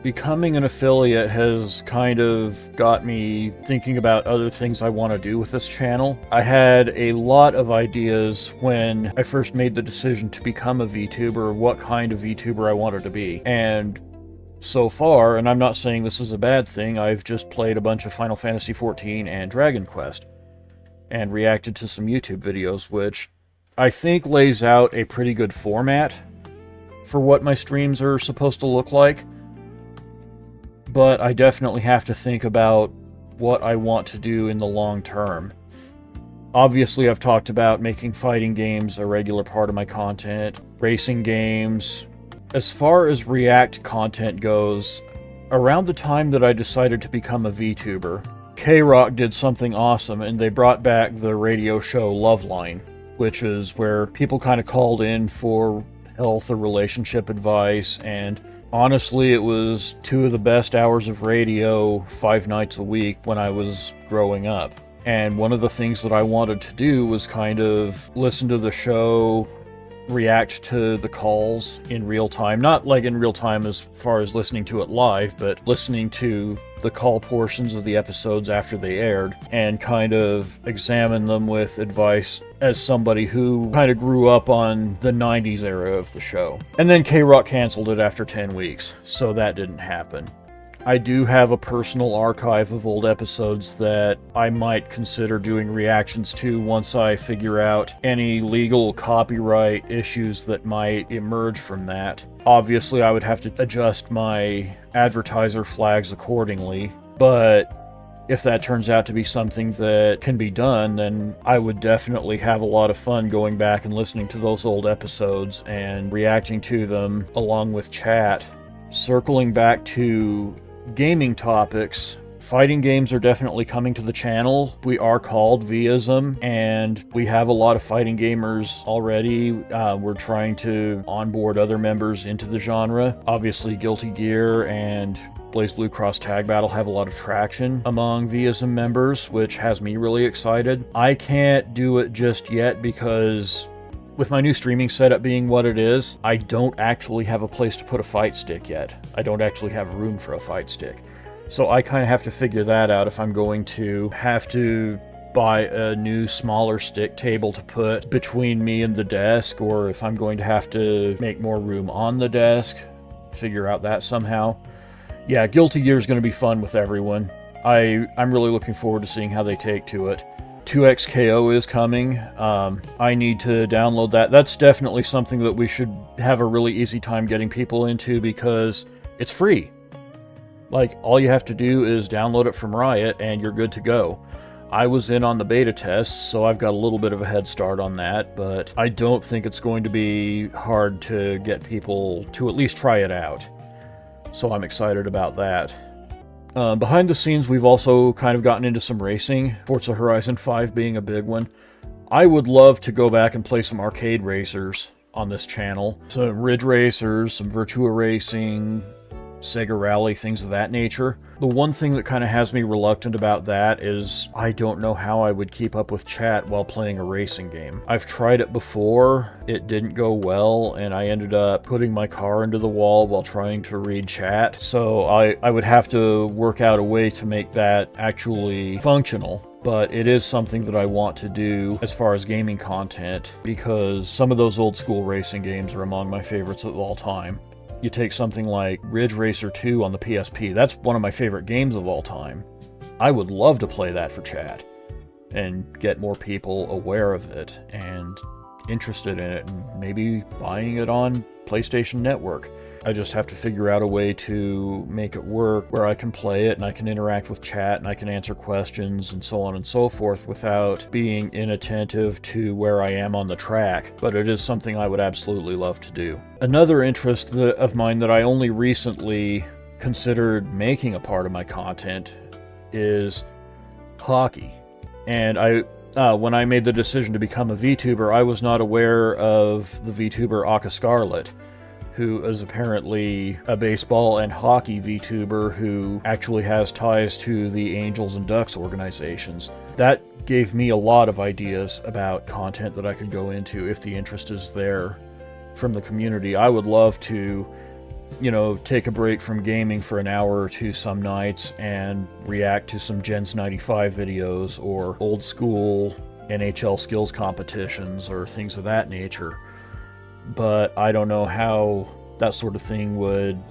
Becoming an affiliate has kind of got me thinking about other things I want to do with this channel. I had a lot of ideas when I first made the decision to become a VTuber, what kind of VTuber I wanted to be. And so far, and I'm not saying this is a bad thing, I've just played a bunch of Final Fantasy XIV and Dragon Quest and reacted to some YouTube videos, which I think lays out a pretty good format for what my streams are supposed to look like. But I definitely have to think about what I want to do in the long term. Obviously, I've talked about making fighting games a regular part of my content, racing games. As far as React content goes, around the time that I decided to become a VTuber, K-Rock did something awesome, and they brought back the radio show Loveline, which is where people kind of called in for health or relationship advice, and honestly, it was 2 of the best hours of radio 5 nights a week when I was growing up. And one of the things that I wanted to do was kind of listen to the show, react to the calls in real time. Not like in real time as far as listening to it live, but listening to the call portions of the episodes after they aired and kind of examine them with advice as somebody who kind of grew up on the 90s era of the show. And then K-Rock canceled it after 10 weeks, so that didn't happen. I do have a personal archive of old episodes that I might consider doing reactions to once I figure out any legal copyright issues that might emerge from that. Obviously, I would have to adjust my advertiser flags accordingly, but if that turns out to be something that can be done, then I would definitely have a lot of fun going back and listening to those old episodes and reacting to them along with chat. Circling back to gaming topics, fighting games are definitely coming to the channel. We are called V-ism, and we have a lot of fighting gamers already. We're trying to onboard other members into the genre. Obviously, Guilty Gear and BlazBlue Cross Tag Battle have a lot of traction among V-ism members, which has me really excited. I can't do it just yet because with my new streaming setup being what it is, I don't actually have a place to put a fight stick yet. I don't actually have room for a fight stick. So I kind of have to figure that out if I'm going to have to buy a new smaller stick table to put between me and the desk, or if I'm going to have to make more room on the desk, figure out that somehow. Yeah, Guilty Gear is going to be fun with everyone. I'm really looking forward to seeing how they take to it. 2XKO is coming. I need to download that. That's definitely something that we should have a really easy time getting people into because it's free. Like, all you have to do is download it from Riot and you're good to go. I was in on the beta tests, so I've got a little bit of a head start on that, but I don't think it's going to be hard to get people to at least try it out. So I'm excited about that. Behind the scenes, we've also kind of gotten into some racing, Forza Horizon 5 being a big one. I would love to go back and play some arcade racers on this channel. Some Ridge Racers, some Virtua Racing, Sega Rally, things of that nature. The one thing that kind of has me reluctant about that is I don't know how I would keep up with chat while playing a racing game. I've tried it before, it didn't go well, and I ended up putting my car into the wall while trying to read chat. So I would have to work out a way to make that actually functional. But it is something that I want to do as far as gaming content, because some of those old school racing games are among my favorites of all time. You take something like Ridge Racer 2 on the PSP, that's one of my favorite games of all time. I would love to play that for chat and get more people aware of it and interested in it and maybe buying it on PlayStation Network. I just have to figure out a way to make it work where I can play it and I can interact with chat and I can answer questions and so on and so forth without being inattentive to where I am on the track, but it is something I would absolutely love to do. Another interest of mine that I only recently considered making a part of my content is hockey. And when I made the decision to become a VTuber, I was not aware of the VTuber Aka Scarlet, who is apparently a baseball and hockey VTuber who actually has ties to the Angels and Ducks organizations. That gave me a lot of ideas about content that I could go into if the interest is there from the community. I would love to take a break from gaming for an hour or two some nights and react to some Gens 95 videos or old school NHL skills competitions or things of that nature. But I don't know how that sort of thing would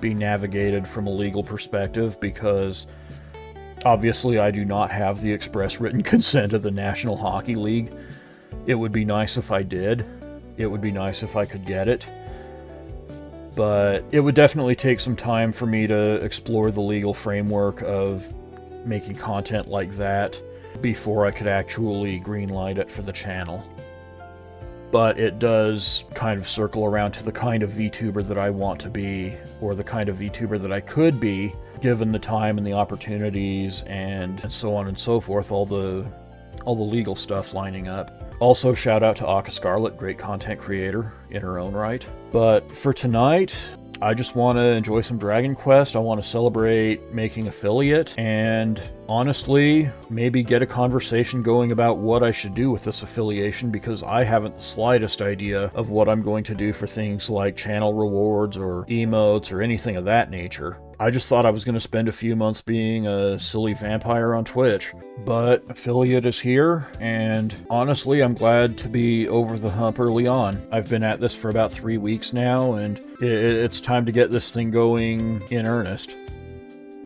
be navigated from a legal perspective, because obviously I do not have the express written consent of the National Hockey League. It would be nice if I did. It would be nice if I could get it. But it would definitely take some time for me to explore the legal framework of making content like that before I could actually greenlight it for the channel. But it does kind of circle around to the kind of VTuber that I want to be, or the kind of VTuber that I could be, given the time and the opportunities and so on and so forth, all the legal stuff lining up. Also, shout out to Aka Scarlet, great content creator in her own right. But for tonight, I just want to enjoy some Dragon Quest. I want to celebrate making affiliate, and honestly, maybe get a conversation going about what I should do with this affiliation, because I haven't the slightest idea of what I'm going to do for things like channel rewards or emotes or anything of that nature. I just thought I was going to spend a few months being a silly vampire on Twitch. But affiliate is here, and honestly, I'm glad to be over the hump early on. I've been at this for about 3 weeks now, and it's time to get this thing going in earnest.